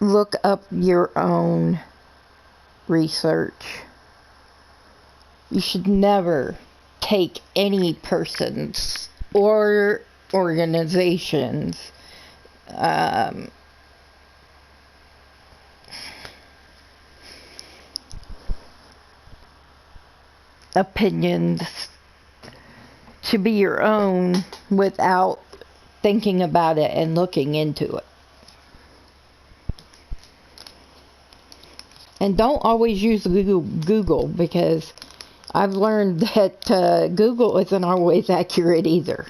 look up your own research. You should never take any person's or organization's opinions to be your own without thinking about it and looking into it. And don't always use Google, because I've learned that Google isn't always accurate either.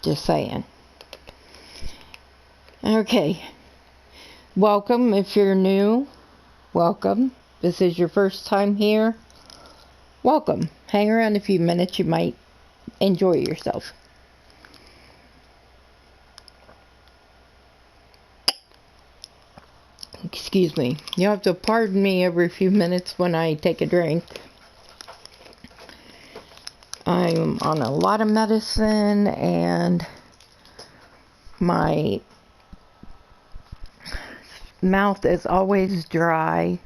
Just saying. Okay. Welcome if you're new. Welcome. This is your first time here. Welcome. Hang around a few minutes. You might enjoy yourself. Excuse me. You have to pardon me every few minutes when I take a drink. I'm on a lot of medicine and my mouth is always dry.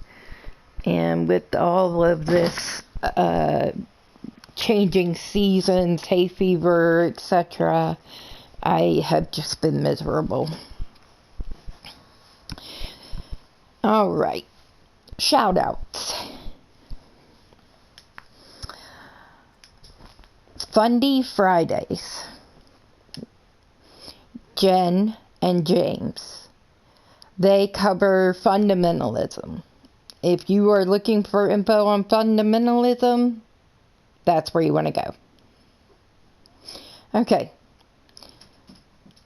And with all of this changing seasons, hay fever, etc., I have just been miserable. Alright, shout outs. Fundy Fridays. Jen and James. They cover fundamentalism. If you are looking for info on fundamentalism, that's where you want to go. Okay.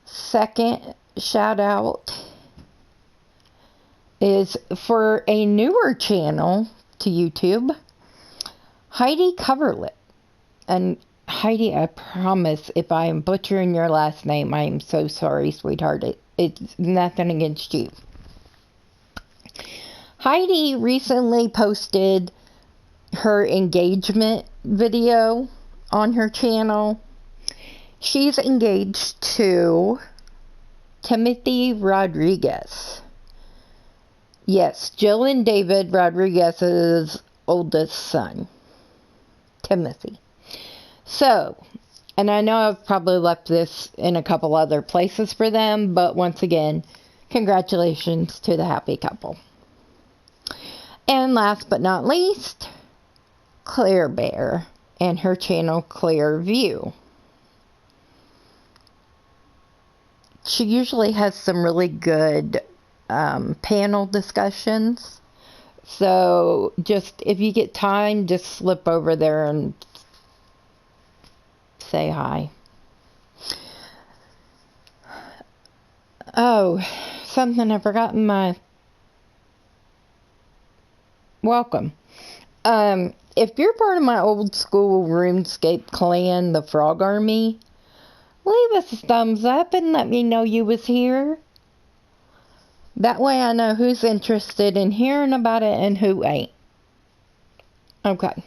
Second shout out is for a newer channel to YouTube, Heidi Coverlit. And Heidi, I promise if I am butchering your last name, I am so sorry, sweetheart. It's nothing against you. Heidi recently posted her engagement video on her channel. She's engaged to Timothy Rodriguez. Yes, Jill and David Rodriguez's oldest son, Timothy. So, and I know I've probably left this in a couple other places for them, but once again, congratulations to the happy couple. And last but not least, Claire Bear and her channel Clear View. She usually has some really good panel discussions. So just if you get time, just slip over there and say hi. Oh, something I forgot in my welcome. If you're part of my old school RuneScape clan, the Frog Army, leave us a thumbs up and let me know you was here. That way I know who's interested in hearing about it and who ain't. Okay.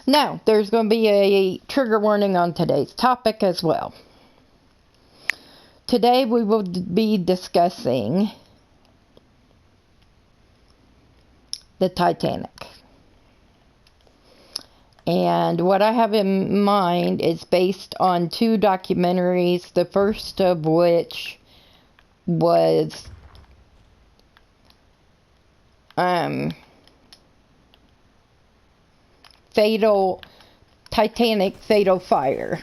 Now, there's going to be a trigger warning on today's topic as well. Today we will be discussing the Titanic. And what I have in mind is based on two documentaries, the first of which was Titanic Fatal Fire.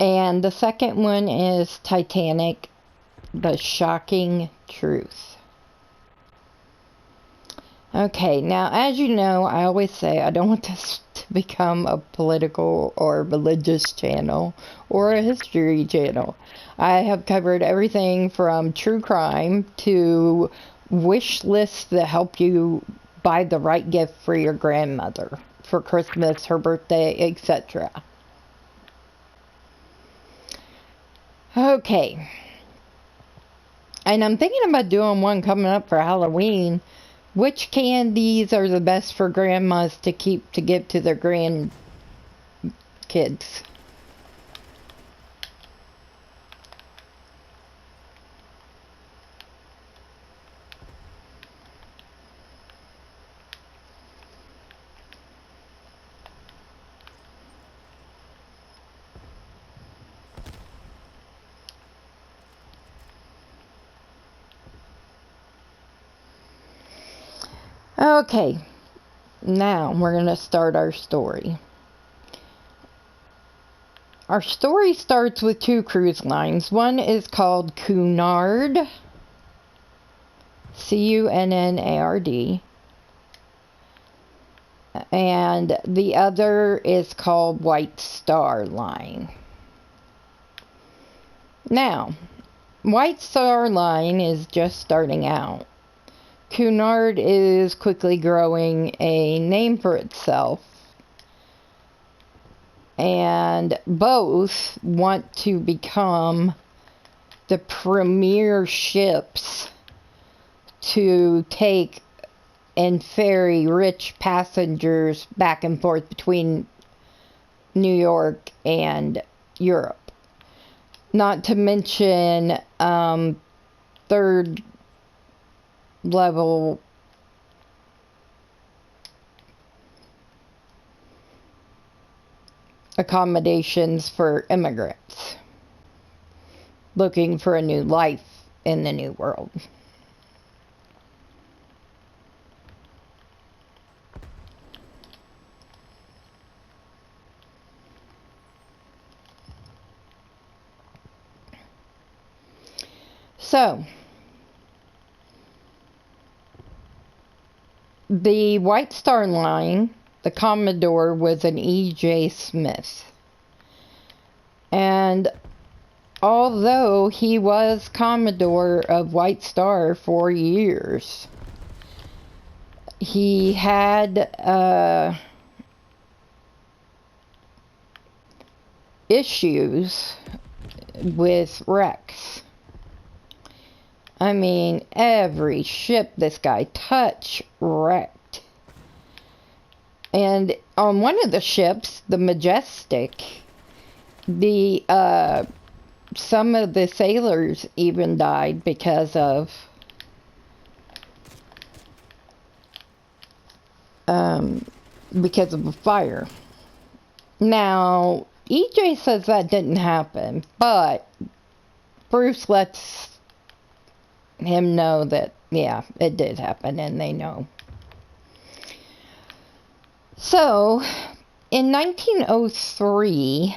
And the second one is Titanic, The Shocking Truth. Okay, now as you know, I always say I don't want this to become a political or religious channel or a history channel. I have covered everything from true crime to wish lists that help you buy the right gift for your grandmother for Christmas, her birthday, etc. Okay. And I'm thinking about doing one coming up for Halloween. Which candies are the best for grandmas to keep to give to their grandkids? Okay, now we're going to start our story. Our story starts with two cruise lines. One is called Cunard, Cunnard, and the other is called White Star Line. Now, White Star Line is just starting out. Cunard is quickly growing a name for itself, and both want to become the premier ships to take and ferry rich passengers back and forth between New York and Europe. Not to mention third level accommodations for immigrants looking for a new life in the new world. So, the White Star Line, the Commodore was an E.J. Smith. And although he was Commodore of White Star for years, he had issues with wrecks. I mean, every ship this guy touched wrecked. And on one of the ships, the Majestic, some of the sailors even died because of a fire. Now, EJ says that didn't happen, but Bruce lets him know that, yeah, it did happen, and they know. So, in 1903,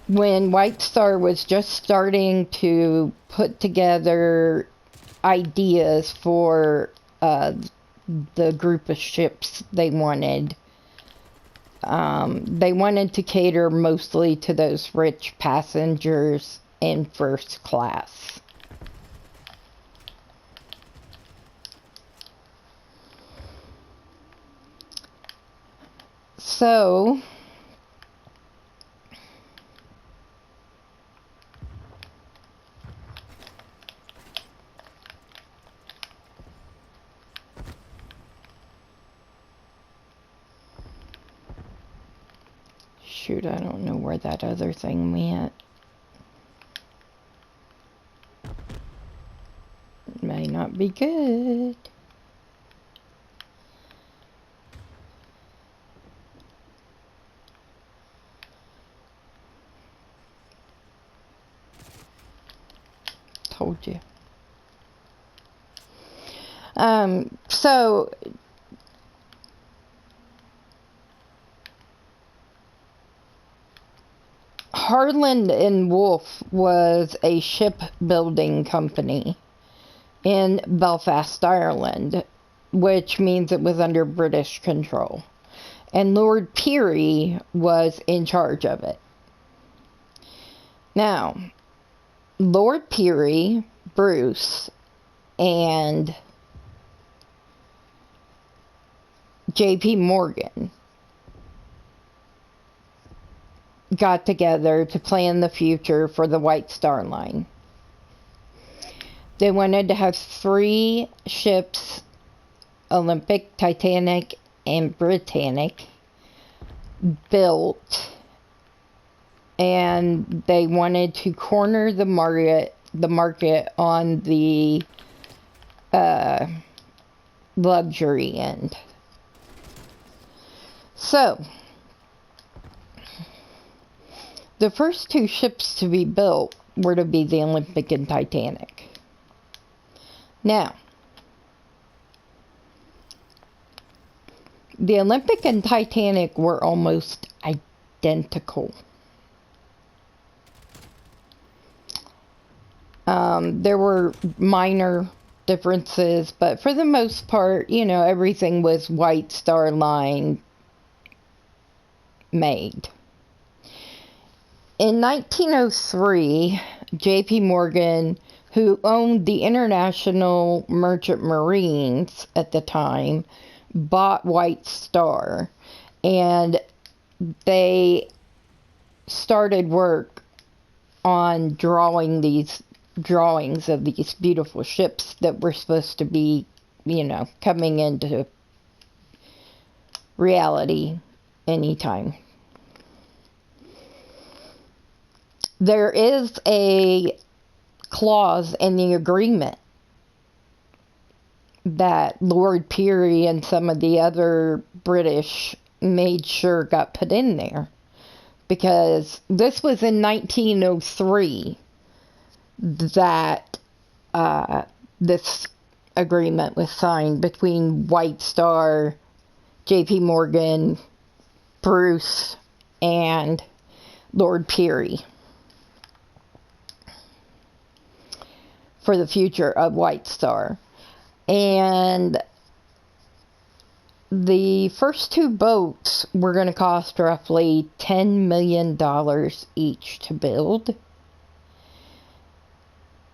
when White Star was just starting to put together ideas for the group of ships they wanted to cater mostly to those rich passengers in first class. So, shoot, I don't know where that other thing went. It may not be good. Told you. So Harland and Wolff was a shipbuilding company in Belfast, Ireland, which means it was under British control. And Lord Peary was in charge of it. Now, Lord Peary, Bruce, and J.P. Morgan got together to plan the future for the White Star Line. They wanted to have 3 ships, Olympic, Titanic, and Britannic, built, and they wanted to corner the market on the luxury end. So, the first 2 ships to be built were to be the Olympic and Titanic. Now, the Olympic and Titanic were almost identical. There were minor differences, but for the most part, you know, everything was White Star Line made. In 1903, J.P. Morgan, who owned the International Merchant Marines at the time, bought White Star, and they started work on drawings of these beautiful ships that were supposed to be, you know, coming into reality anytime. There is a clause in the agreement that Lord Peary and some of the other British made sure got put in there, because this was in 1903 that this agreement was signed between White Star, J.P. Morgan, Bruce, and Lord Peary for the future of White Star. And the first 2 boats were going to cost roughly $10 million each to build.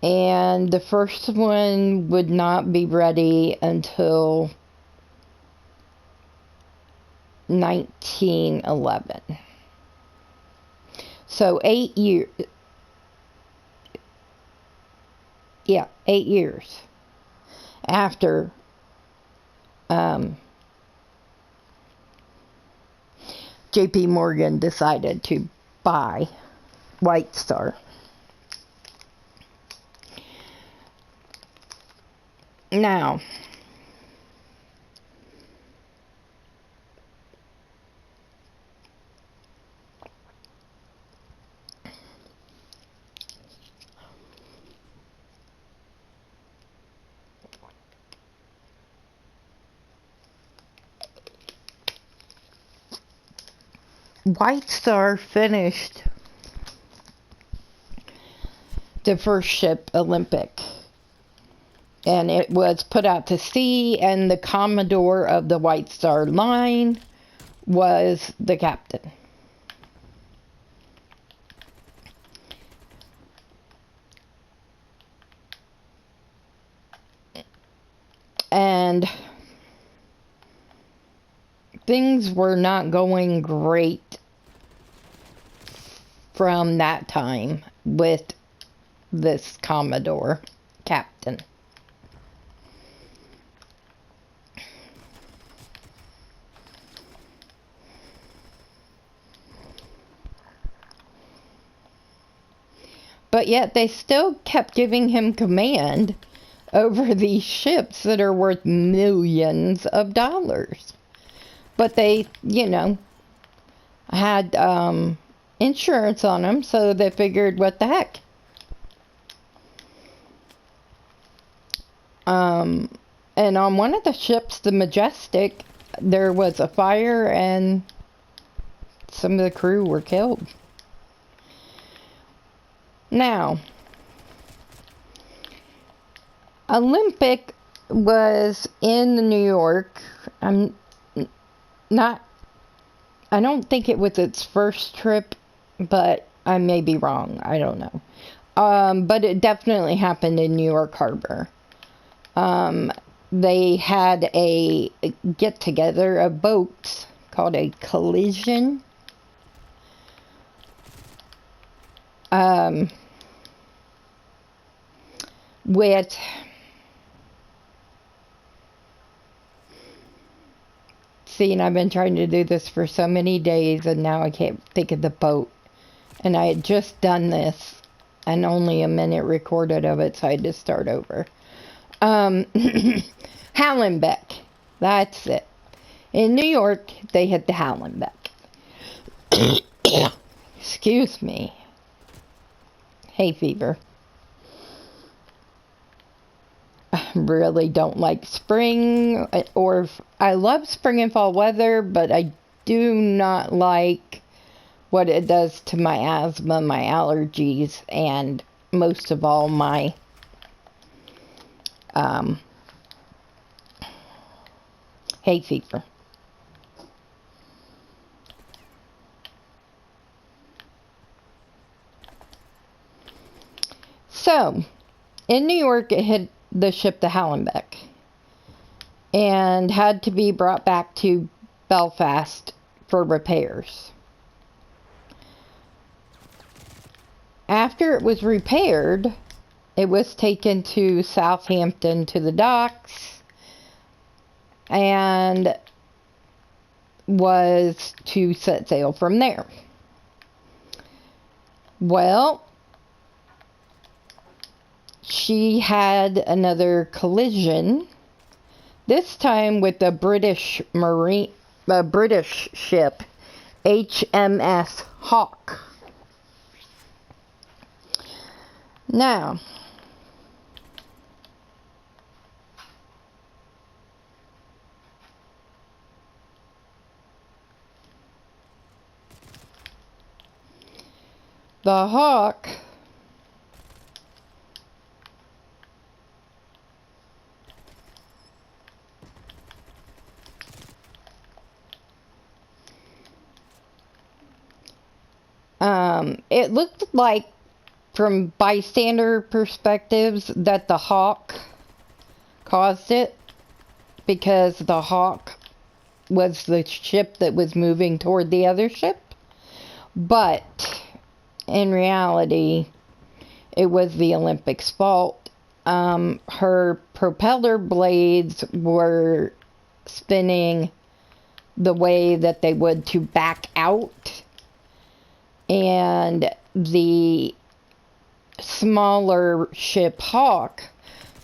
And the first one would not be ready until 1911. So 8 years. Yeah, 8 years after J.P. Morgan decided to buy White Star. Now, White Star finished the first ship, Olympic, and it was put out to sea, and the Commodore of the White Star Line was the captain. And things were not going great from that time with this Commodore captain. But yet they still kept giving him command over these ships that are worth millions of dollars. But they, you know, had insurance on them, so they figured, what the heck. And on one of the ships, the Majestic, there was a fire and some of the crew were killed. Now, Olympic was in New York. I don't think it was its first trip, but I may be wrong. I don't know. But it definitely happened in New York Harbor. they had a get-together of boats called a collision. With see, and I've been trying to do this for so many days, and now I can't think of the boat. And I had just done this, and only a minute recorded of it, so I had to start over. Hallenbeck. That's it. In New York, they had the Hallenbeck. Excuse me. Hay fever. I really don't like spring, or I love spring and fall weather, but I do not like what it does to my asthma, my allergies, and most of all my hay fever. So, in New York, it hit the ship the Hallenbeck and had to be brought back to Belfast for repairs. After it was repaired, it was taken to Southampton to the docks and was to set sail from there. Well, she had another collision, this time with the British ship HMS Hawke. Now, the Hawke it looked like, from bystander perspectives, that the Hawke caused it, because the Hawke was the ship that was moving toward the other ship. But in reality, it was the Olympic's fault. Her propeller blades were spinning the way that they would to back out, and the smaller ship Hawke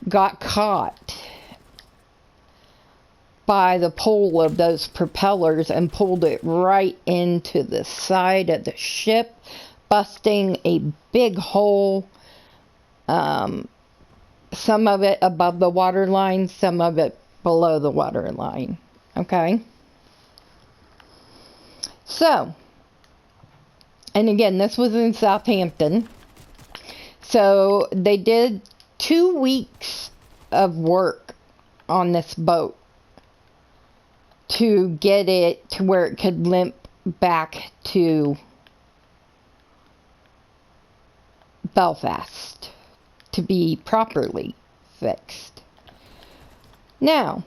got caught by the pull of those propellers and pulled it right into the side of the ship, busting a big hole, some of it above the waterline, some of it below the waterline. Okay? So, and again, this was in Southampton. So they did 2 weeks of work on this boat to get it to where it could limp back to Belfast to be properly fixed. Now,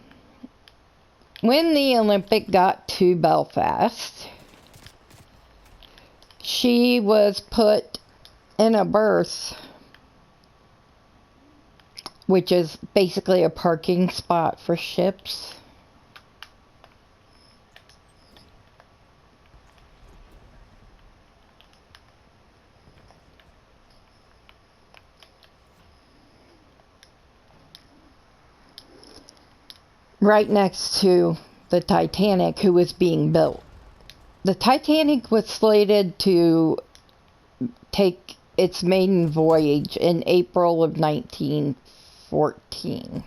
when the Olympic got to Belfast, she was put in a berth, which is basically a parking spot for ships. Right next to the Titanic, who was being built. The Titanic was slated to take its maiden voyage in April of 1914.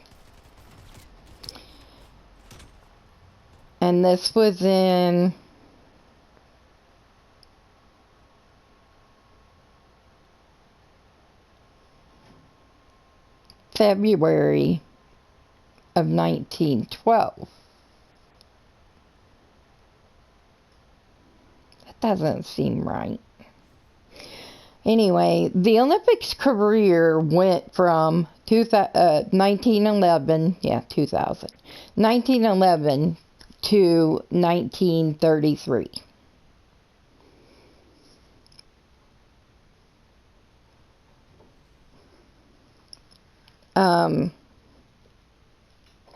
And this was in February of 1912. That doesn't seem right. Anyway, the Olympics career went from 1911, 1911 to 1933.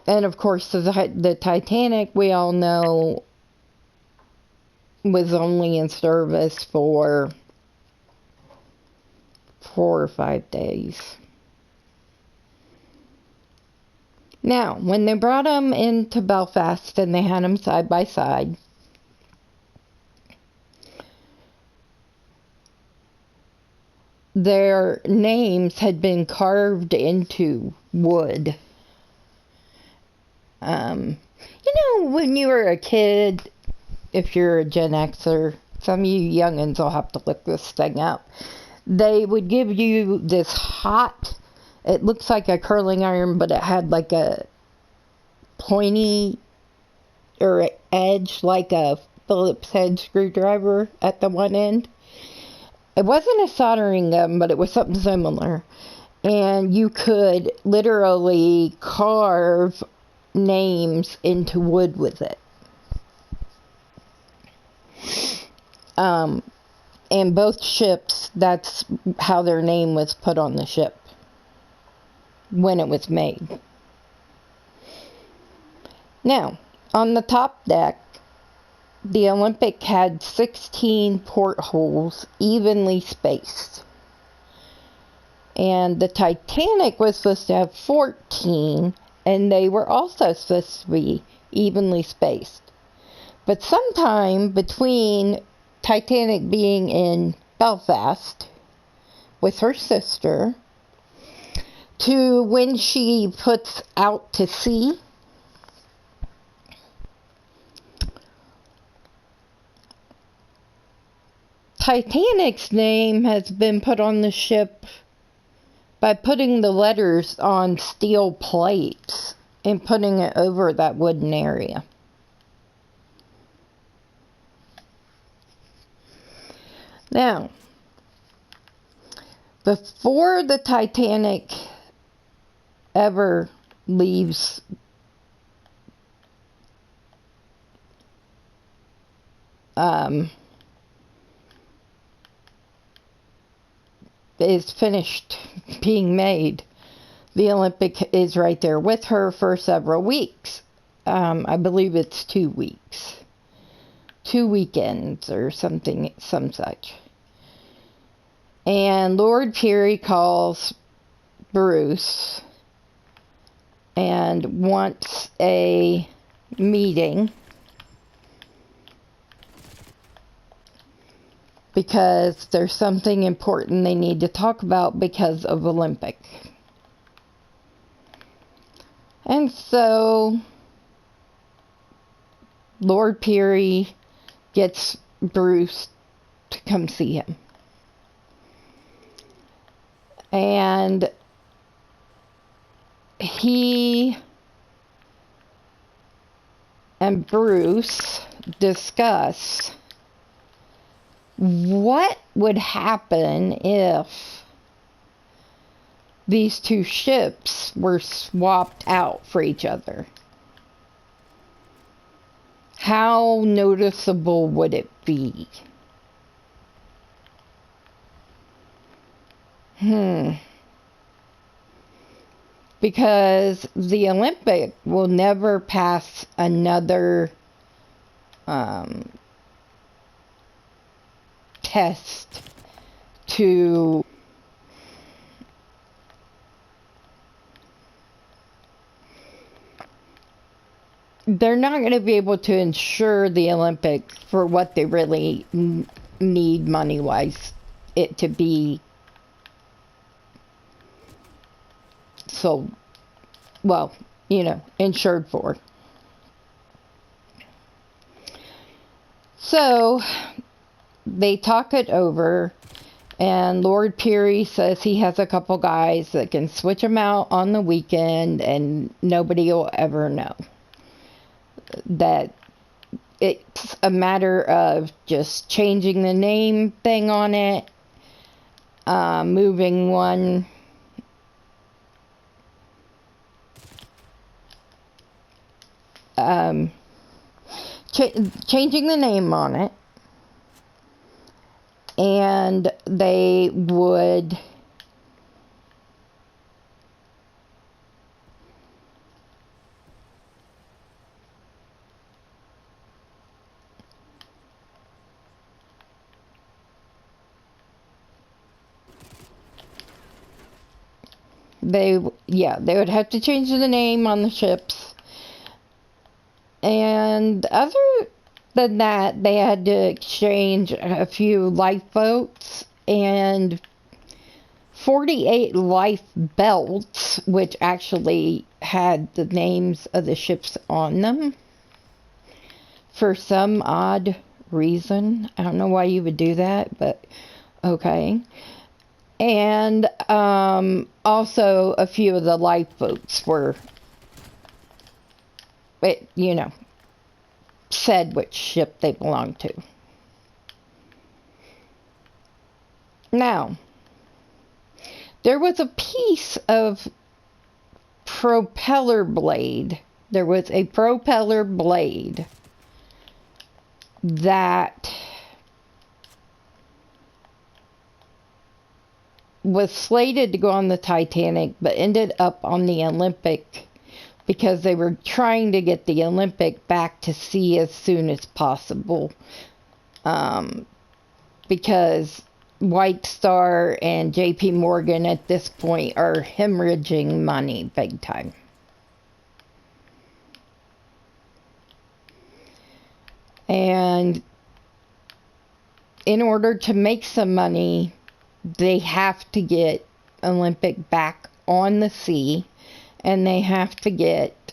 And of course, the Titanic, we all know, was only in service for 4 or 5 days. Now, when they brought them into Belfast and they had them side by side, their names had been carved into wood. When you were a kid, if you're a Gen Xer, some of you youngins will have to look this thing up. They would give you this hot, it looks like a curling iron, but it had like a pointy or edge like a Phillips head screwdriver at the one end. It wasn't a soldering gun, but it was something similar. And you could literally carve names into wood with it. And both ships, that's how their name was put on the ship when it was made. Now, on the top deck, the Olympic had 16 portholes evenly spaced. And the Titanic was supposed to have 14, and they were also supposed to be evenly spaced. But sometime between Titanic being in Belfast with her sister to when she puts out to sea, Titanic's name has been put on the ship by putting the letters on steel plates and putting it over that wooden area. Now, before the Titanic ever leaves is finished being made, the Olympic is right there with her for several weeks. I believe it's 2 weeks. 2 weekends or something, some such. And Lord Peary calls Bruce and wants a meeting because there's something important they need to talk about because of Olympic. And so Lord Peary gets Bruce to come see him. And he and Bruce discuss what would happen if these two ships were swapped out for each other. How noticeable would it be? Because the Olympic will never pass another test to they're not going to be able to insure the Olympic for what they really need money-wise it to be so, well, insured for. So they talk it over, and Lord Peary says he has a couple guys that can switch them out on the weekend and nobody will ever know. That it's a matter of just changing the name thing on it moving one. Changing the name on it. And they would they would have to change the name on the ships. And other than that, they had to exchange a few lifeboats and 48 life belts, which actually had the names of the ships on them for some odd reason. I don't know why you would do that, but okay. And also a few of the lifeboats were, said which ship they belonged to. Now, there was a piece of propeller blade. There was a propeller blade that was slated to go on the Titanic, but ended up on the Olympic because they were trying to get the Olympic back to sea as soon as possible. Because White Star and JP Morgan at this point are hemorrhaging money big time. And in order to make some money, they have to get Olympic back on the sea, and they have to get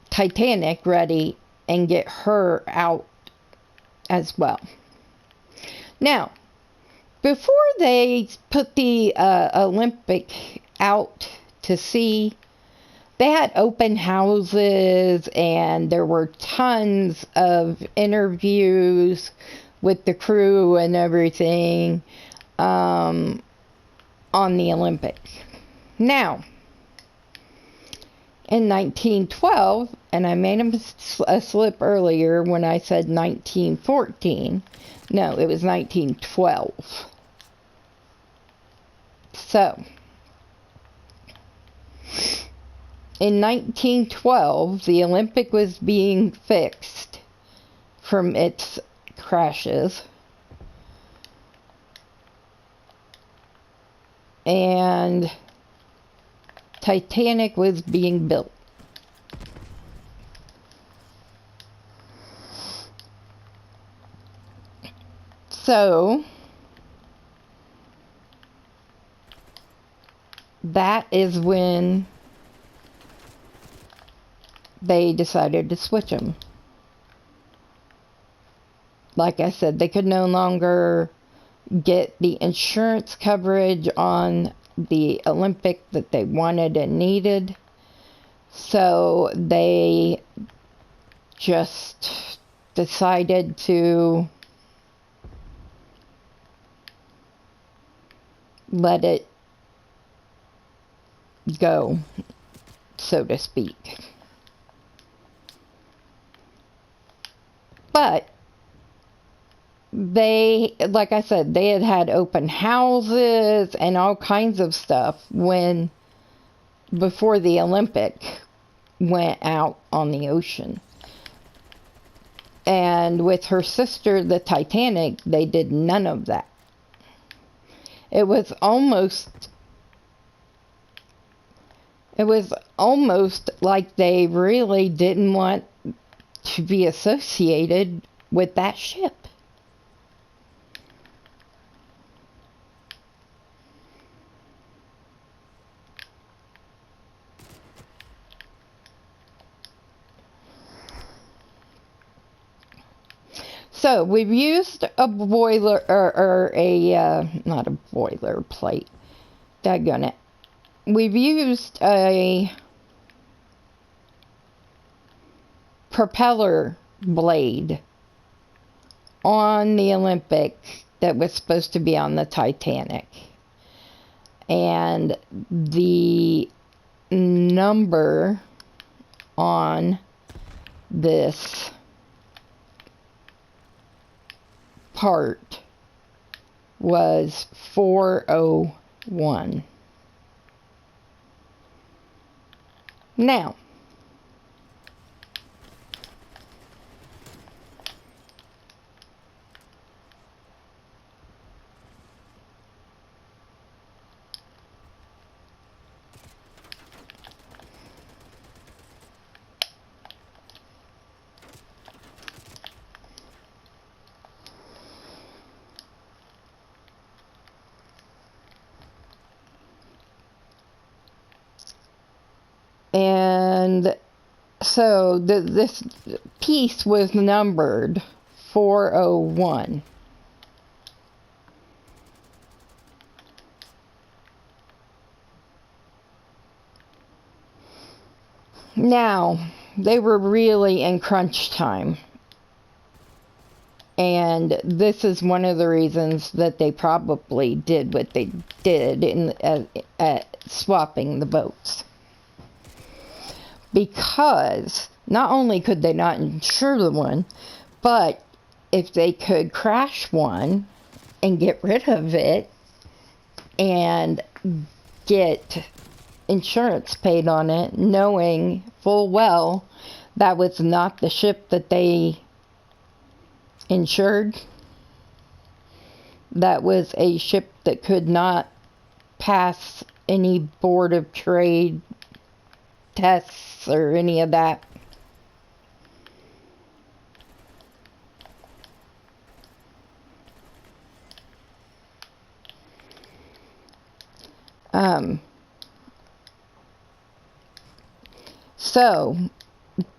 Titanic ready and get her out as well. Now, before they put the Olympic out to sea, they had open houses and there were tons of interviews with the crew and everything on the Olympic. Now, in 1912, and I made a slip earlier when I said 1914. No, it was 1912. So, in 1912, the Olympic was being fixed from its crashes. And Titanic was being built. So, that is when they decided to switch them. Like I said, they could no longer get the insurance coverage on the Olympic that they wanted and needed. So they just decided to let it go, so to speak. But they, like I said, they had open houses and all kinds of stuff before the Olympic went out on the ocean. And with her sister, the Titanic, they did none of that. It was almost like they really didn't want to be associated with that ship. So we've used a boiler, not a boiler plate. Daggone it. We've used a propeller blade on the Olympic that was supposed to be on the Titanic. And the number on this part was 401. Now, and so this piece was numbered 401. Now, they were really in crunch time. And this is one of the reasons that they probably did what they did in swapping the boats. Because not only could they not insure the one, but if they could crash one and get rid of it and get insurance paid on it, knowing full well that was not the ship that they insured, that was a ship that could not pass any Board of Trade tests or any of that. So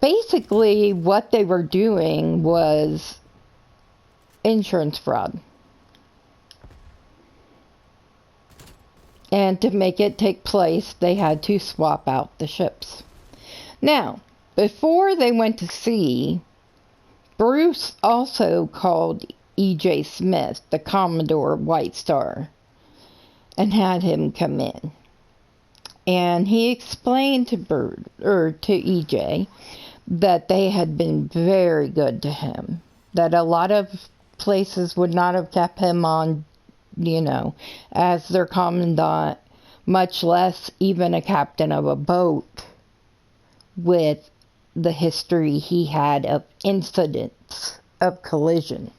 basically what they were doing was insurance fraud. And to make it take place, they had to swap out the ships. Now, before they went to sea, Bruce also called E.J. Smith, the Commodore White Star, and had him come in. And he explained to E.J. that they had been very good to him. That a lot of places would not have kept him on, as their commandant, much less even a captain of a boat, with the history he had of incidents of collision.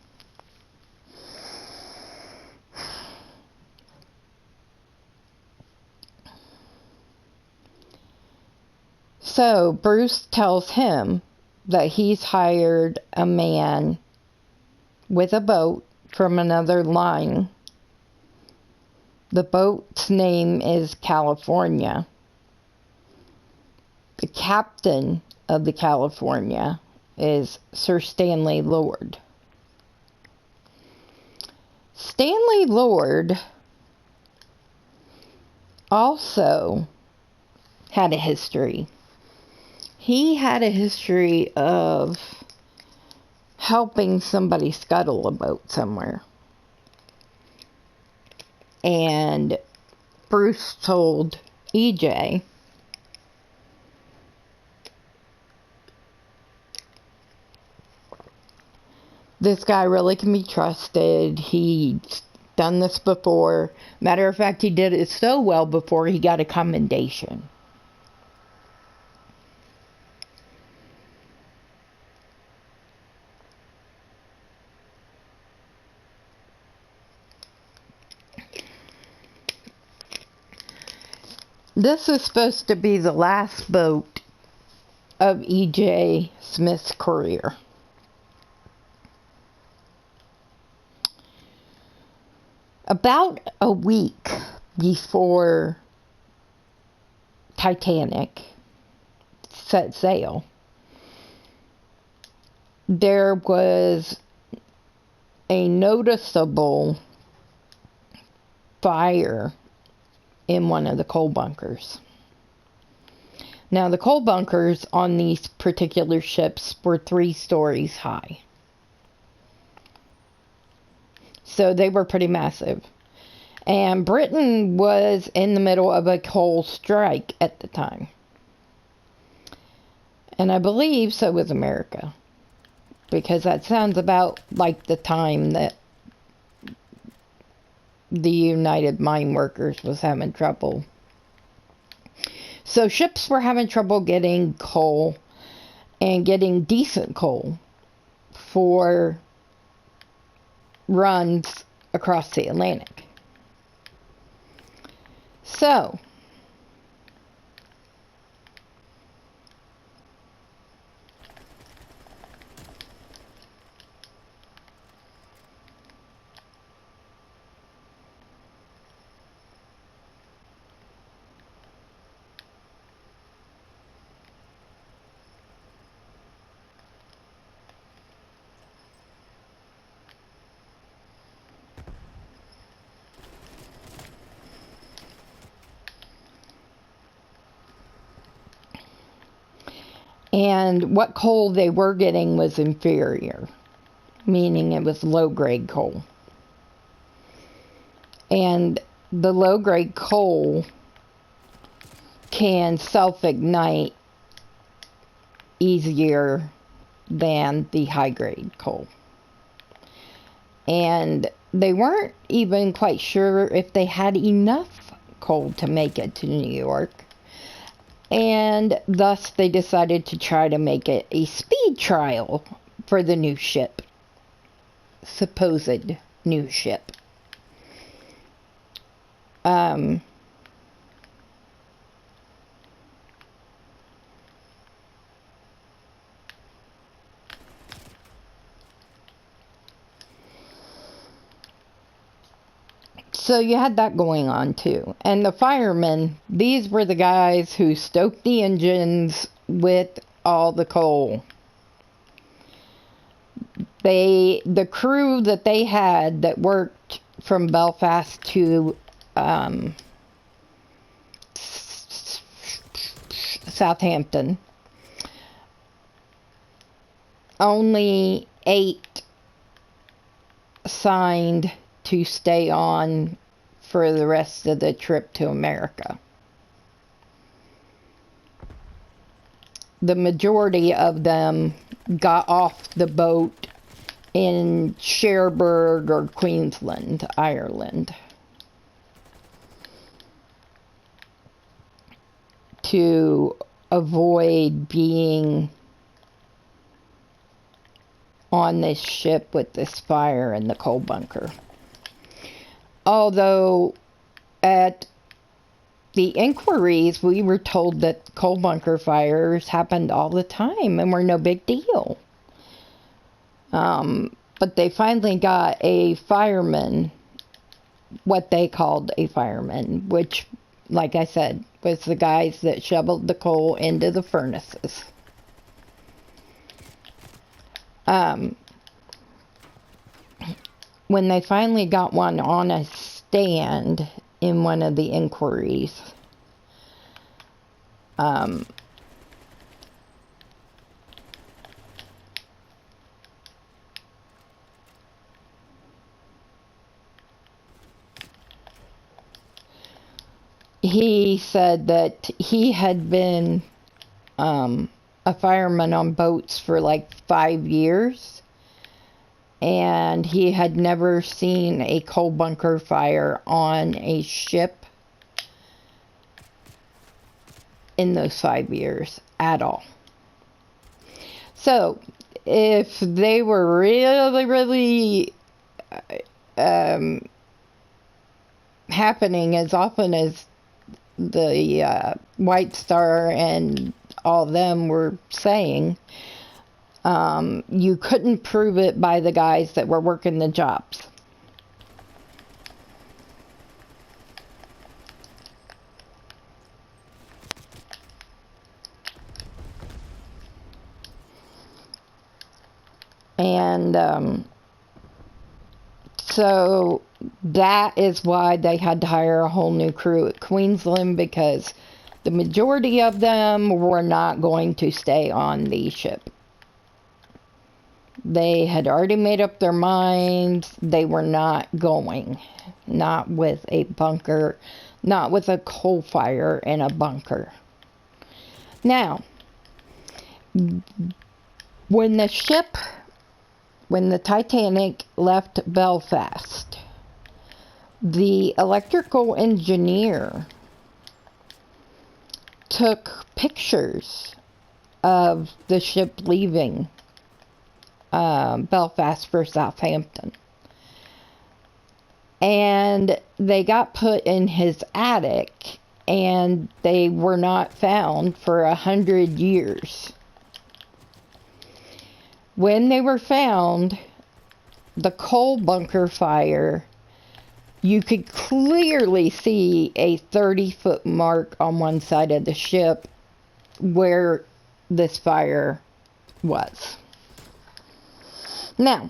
So Bruce tells him that he's hired a man with a boat from another line. The boat's name is California. The captain of the California is Sir Stanley Lord. Stanley Lord also had a history. He had a history of helping somebody scuttle a boat somewhere. And Bruce told EJ this guy really can be trusted. He's done this before. Matter of fact, he did it so well before he got a commendation. This is supposed to be the last boat of E.J. Smith's career. About a week before Titanic set sail, there was a noticeable fire in one of the coal bunkers. Now, the coal bunkers on these particular ships were 3 stories high. So they were pretty massive. And Britain was in the middle of a coal strike at the time. And I believe so was America. Because that sounds about like the time that the United Mine Workers was having trouble. So ships were having trouble getting coal and getting decent coal for runs across the Atlantic. So, and what coal they were getting was inferior, meaning it was low-grade coal. And the low-grade coal can self-ignite easier than the high-grade coal. And they weren't even quite sure if they had enough coal to make it to New York. And thus they decided to try to make it a speed trial for the new ship. Supposed new ship. So you had that going on too. And the firemen, these were the guys who stoked the engines with all the coal. The crew that they had that worked from Belfast to Southampton, only 8 signed to stay on for the rest of the trip to America. The majority of them got off the boat in Cherbourg or Queensland, Ireland, to avoid being on this ship with this fire in the coal bunker. Although at the inquiries, we were told that coal bunker fires happened all the time and were no big deal. But they finally got a fireman, what they called a fireman, which, like I said, was the guys that shoveled the coal into the furnaces. When they finally got one on a stand in one of the inquiries, he said that he had been a fireman on boats for like 5 years. And he had never seen a coal bunker fire on a ship in those 5 years at all. So, if they were really happening as often as the White Star and all them were saying, you couldn't prove it by the guys that were working the jobs. And so that is why they had to hire a whole new crew at Queensland, because the majority of them were not going to stay on the ship. They had already made up their minds. They were not going. Not with a bunker, not with a coal fire in a bunker. Now, when the Titanic left Belfast, the electrical engineer took pictures of the ship leaving Belfast for Southampton. And they got put in his attic, and they were not found for 100 years. When they were found, the coal bunker fire, you could clearly see a 30-foot mark on one side of the ship where this fire was. Now,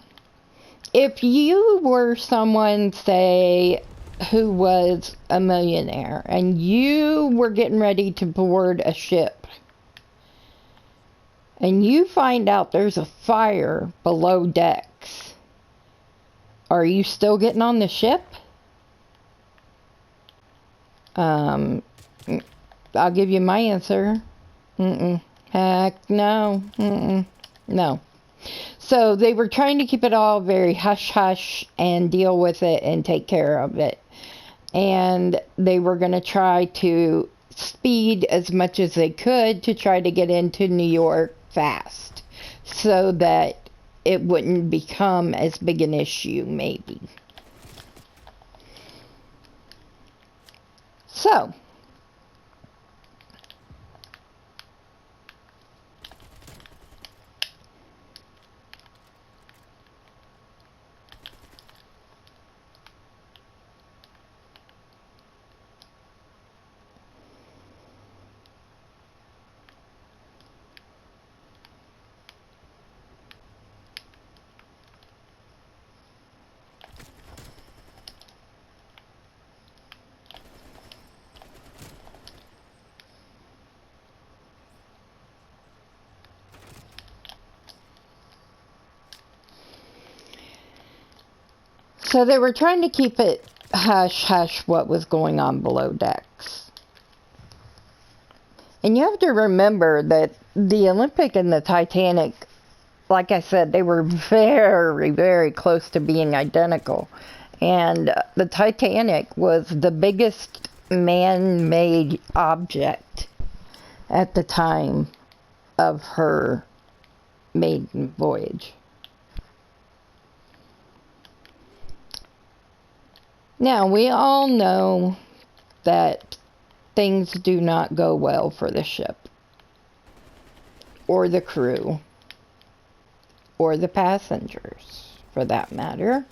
if you were someone, say, who was a millionaire, and you were getting ready to board a ship, and you find out there's a fire below decks, are you still getting on the ship? I'll give you my answer. Heck no. No. So they were trying to keep it all very hush-hush and deal with it and take care of it. And they were going to try to speed as much as they could to try to get into New York fast so that it wouldn't become as big an issue, maybe. So, they were trying to keep it hush-hush what was going on below decks. And you have to remember that the Olympic and the Titanic, like I said, they were very, very close to being identical. And the Titanic was the biggest man-made object at the time of her maiden voyage. Now, we all know that things do not go well for the ship, or the crew, or the passengers, for that matter.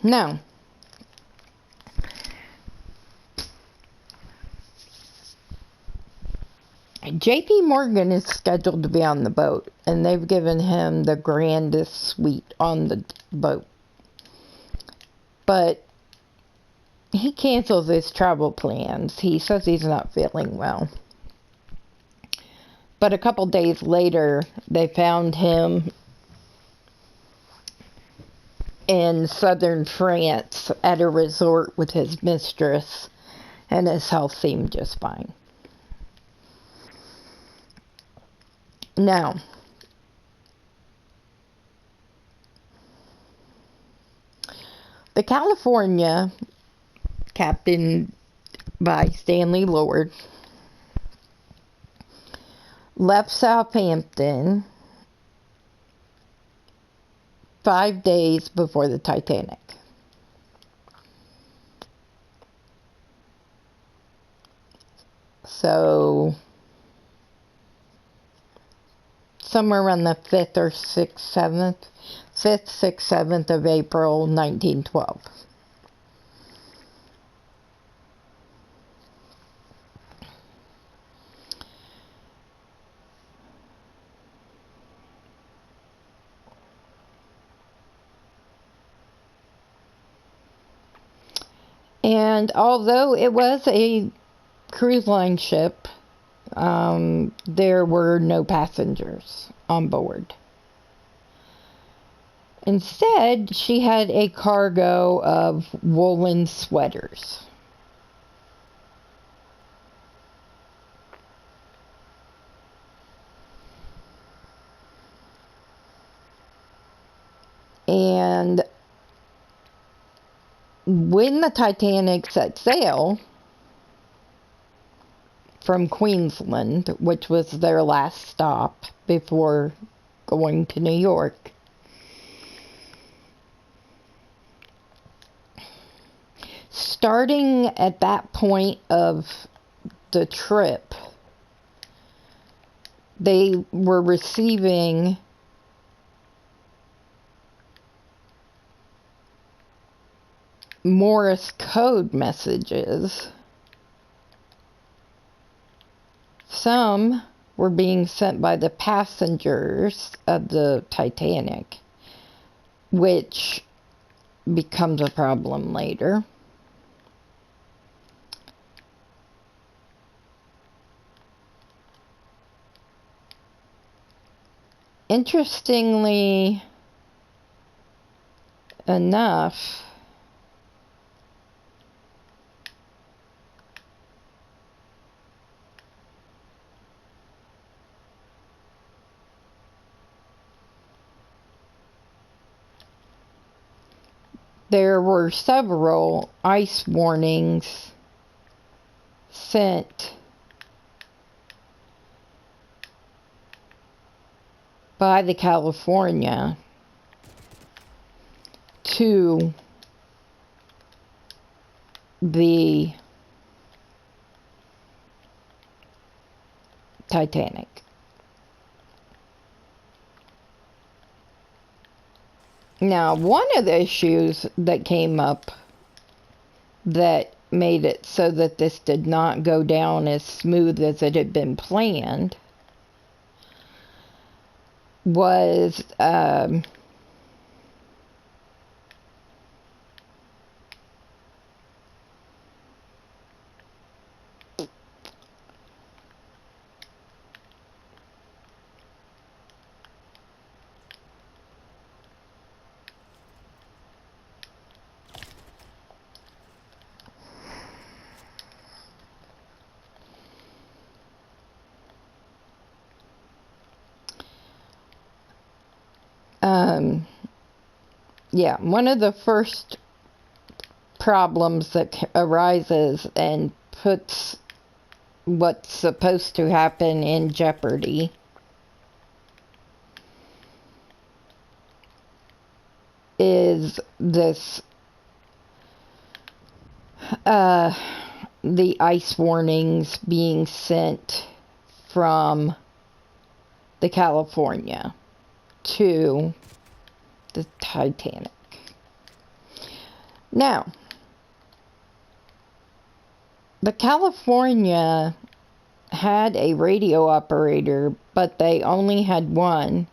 Now, JP Morgan is scheduled to be on the boat, and they've given him the grandest suite on the boat. But he cancels his travel plans. He says he's not feeling well. But a couple days later, they found him in southern France at a resort with his mistress, and his health seemed just fine. Now, the California, captained by Stanley Lord, left Southampton 5 days before the Titanic. So somewhere around the 5th or 6th, 7th of April, 1912. And although it was a cruise line ship, there were no passengers on board. Instead, she had a cargo of woolen sweaters. And when the Titanic set sail from Queensland, which was their last stop before going to New York, starting at that point of the trip, they were receiving Morse code messages. Some were being sent by the passengers of the Titanic, which becomes a problem later. Interestingly enough, there were several ice warnings sent by the California to the Titanic. Now, one of the issues that came up that made it so that this did not go down as smooth as it had been planned was one of the first problems that arises and puts what's supposed to happen in jeopardy is this the ice warnings being sent from the California to the Titanic. Now, the California had a radio operator, but they only had one,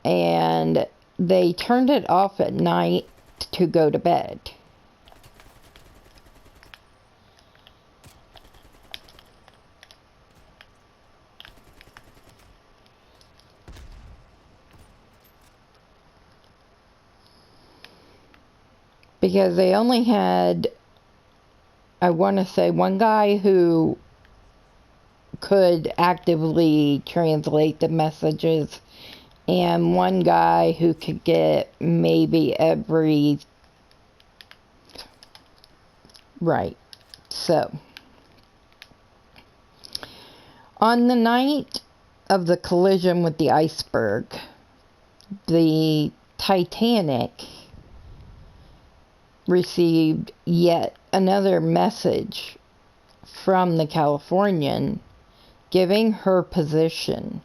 and they turned it off at night to go to bed. Because they only had, I want to say, one guy who could actively translate the messages, and one guy who could get maybe every... Right. So, on the night of the collision with the iceberg, the Titanic received yet another message from the Californian giving her position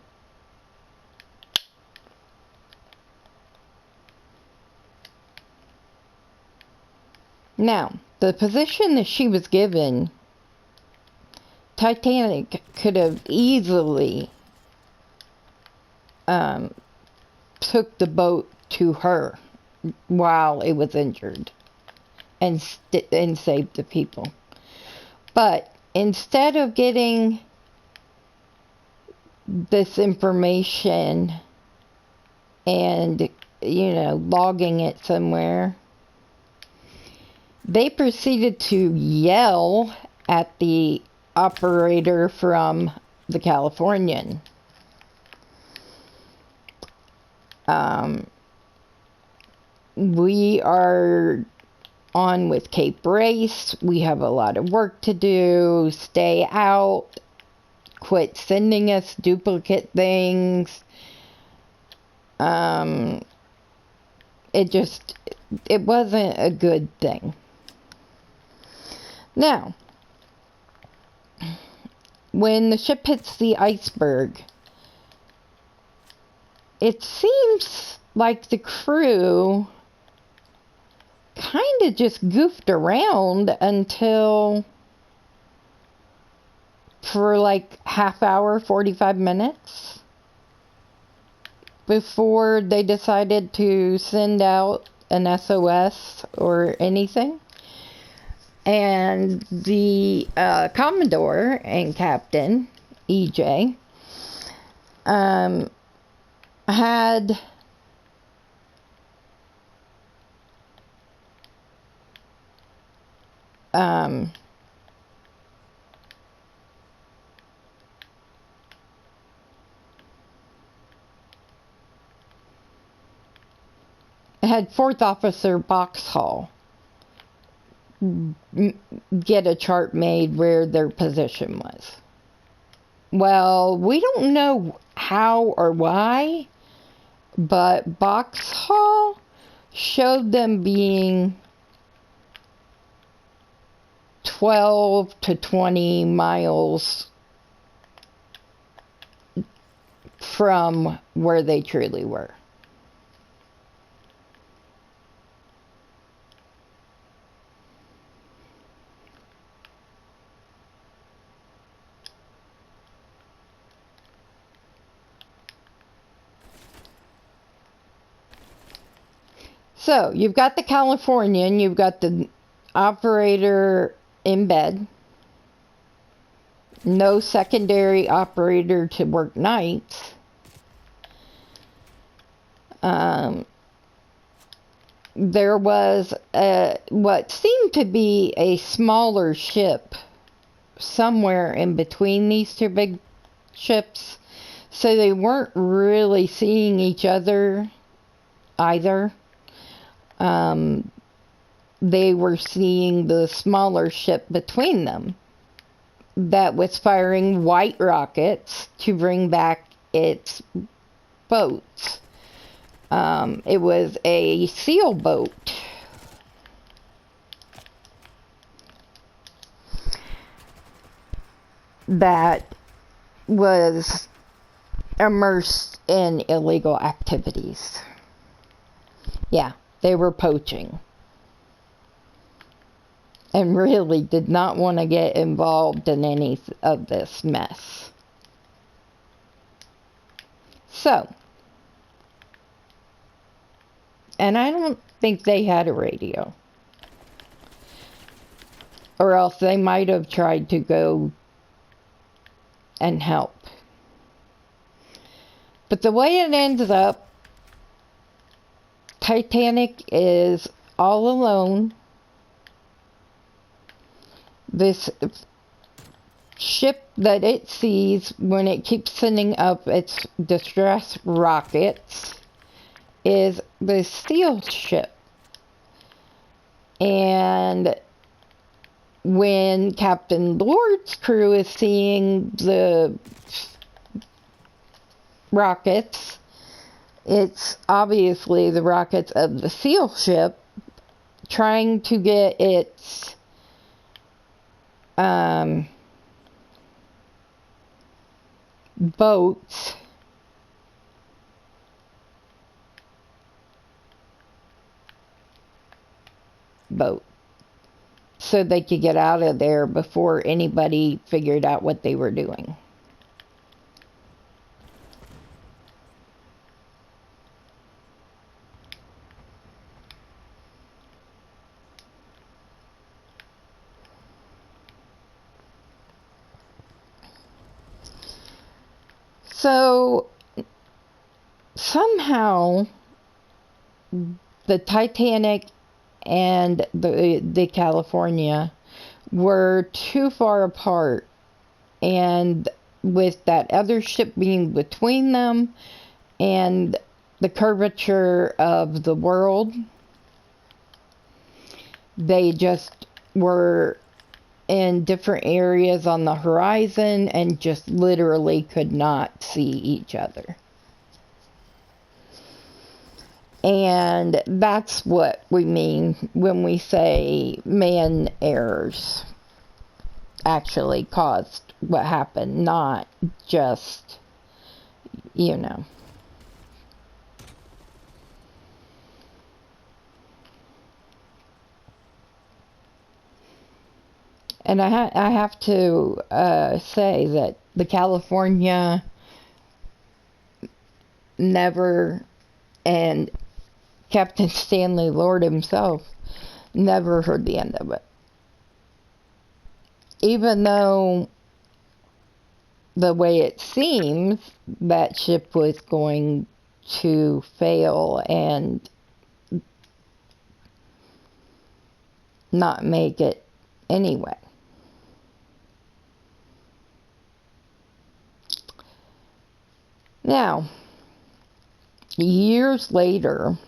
Now, the position that she was given, Titanic could have easily took the boat to her while it was injured and saved the people. But instead of getting this information and, logging it somewhere, they proceeded to yell at the operator from the Californian. We are on with Cape Race. We have a lot of work to do. Stay out. Quit sending us duplicate things. It wasn't a good thing. Now, when the ship hits the iceberg, it seems like the crew kind of just goofed around until for like half hour, 45 minutes before they decided to send out an SOS or anything. And the Commodore and Captain, EJ, had Fourth Officer Boxhall get a chart made where their position was. Well, we don't know how or why, but Boxhall showed them being 12 to 20 miles from where they truly were. So, you've got the Californian, you've got the operator in bed, no secondary operator to work nights. There was what seemed to be a smaller ship somewhere in between these two big ships, so they weren't really seeing each other either. They were seeing the smaller ship between them that was firing white rockets to bring back its boats. It was a SEAL boat. That was immersed in illegal activities. Yeah. They were poaching and really did not want to get involved in any of this mess. So, and I don't think they had a radio, or else they might have tried to go and help. But the way it ends up, Titanic is all alone. This ship that it sees when it keeps sending up its distress rockets is the SEAL ship. And when Captain Lord's crew is seeing the rockets, it's obviously the rockets of the SEAL ship trying to get its boats so they could get out of there before anybody figured out what they were doing. So somehow the Titanic and the California were too far apart, and with that other ship being between them and the curvature of the world, they just were in different areas on the horizon and just literally could not see each other. And that's what we mean when we say man errors actually caused what happened, not just, you know. And I have to say that the California never, and Captain Stanley Lord himself never heard the end of it. Even though the way it seems that ship was going to fail and not make it anyway. Now, years later,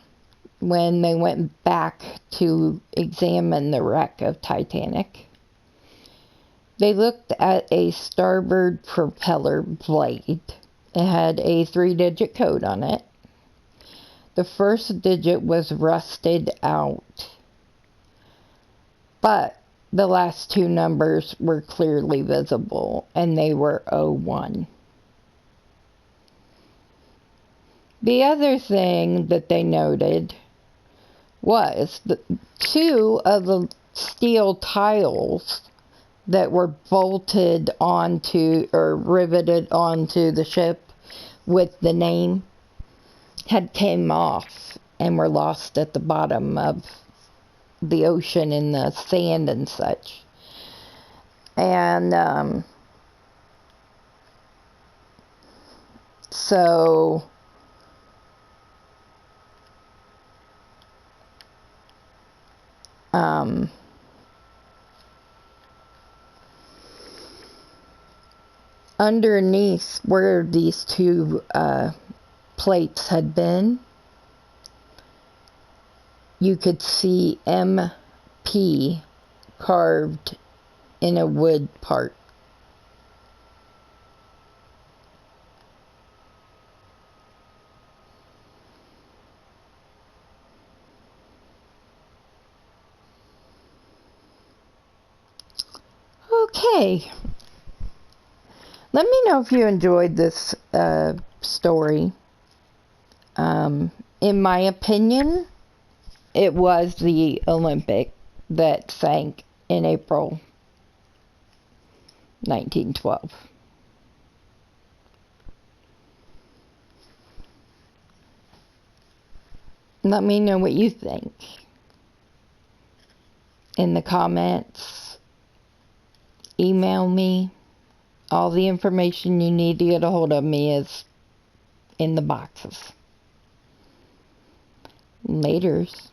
when they went back to examine the wreck of Titanic, they looked at a starboard propeller blade. It had a 3-digit code on it. The first digit was rusted out, but the last 2 numbers were clearly visible, and they were 01. The other thing that they noted was that 2 of the steel tiles that were bolted onto or riveted onto the ship with the name had came off and were lost at the bottom of the ocean in the sand and such. And so underneath where these 2 plates had been, you could see MP carved in a wood part. Okay. Let me know if you enjoyed this story. In my opinion, it was the Olympic that sank in April 1912. Let me know what you think in the comments. Email me. All the information you need to get a hold of me is in the boxes. Laters.